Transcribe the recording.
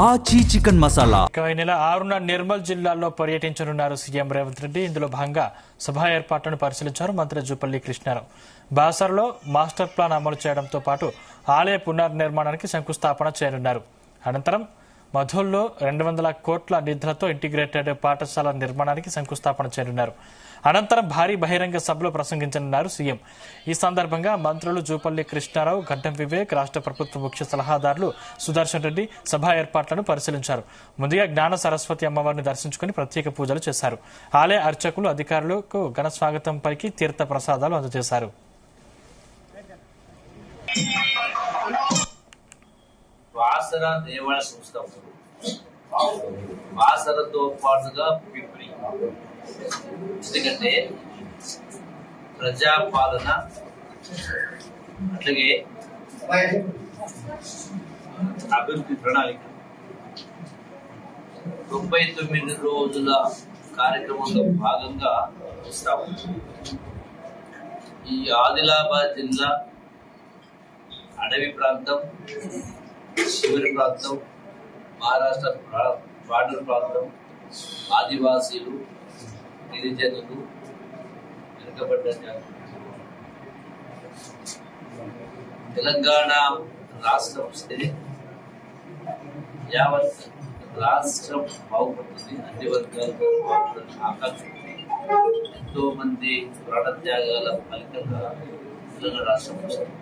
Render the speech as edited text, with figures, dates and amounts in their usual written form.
ఆచి చికెన్ మసాలా ఈ నెల 6న నిర్మల్ జిల్లాలో పర్యటించనున్నారు సీఎం రేవంత్ రెడ్డి. ఇందులో భాగంగా సభా ఏర్పాట్లను పరిశీలించారు మంత్రి జూపల్లి కృష్ణారావు. బాసర్లో మాస్టర్ ప్లాన్ అమలు చేయడంతో పాటు ఆలయ పునర్నిర్మాణానికి శంకుస్థాపన చేయనున్నారు. అనంతరం మధుల్లో 200 కోట్ల నిధులతో ఇంటిగ్రేటెడ్ పాఠశాల నిర్మాణానికి శంకుస్థాపన చేయనున్నారు. అనంతరం భారీ బహిరంగ సభలో ప్రసంగించనున్నారు సీఎం. ఈ సందర్భంగా మంత్రులు జూపల్లి కృష్ణారావు, గడ్డం వివేక్, రాష్ట్ర ప్రభుత్వ ముఖ్య సలహాదారులు సుదర్శన్ రెడ్డి సభా ఏర్పాట్లను పరిశీలించారు. ముందుగా జ్ఞాన సరస్వతి అమ్మవారిని దర్శించుకుని ప్రత్యేక పూజలు చేశారు. ఆలయ అర్చకులు అధికారులకు ఘన స్వాగతం పలికి తీర్థ ప్రసాదాలు అందజేశారు. బాసర దేవాలయ సంస్థాపకులు బాసరతో పాటుగా పిప్రి, ఎందుకంటే ప్రజాపాలన అట్లాగే అభివృద్ధి ప్రణాళిక 99 రోజుల కార్యక్రమంలో భాగంగా వస్తాము. ఈ ఆదిలాబాద్ జిల్లా అడవి ప్రాంతం, శివరి ప్రాంతం, మహారాష్ట్ర బార్డర్ ప్రాంతం, ఆదివాసీలు, గిరిజనులు, వెనుకబడ్డ తెలంగాణ రాష్ట్రం వస్తే యావత్ రాష్ట్రం బాగుపడుతుంది. అన్ని వర్గాలు ఆకాంక్ష. ఎంతో మంది ప్రాణత్యాగాల ఫలితంగా తెలంగాణ రాష్ట్రం వస్తుంది.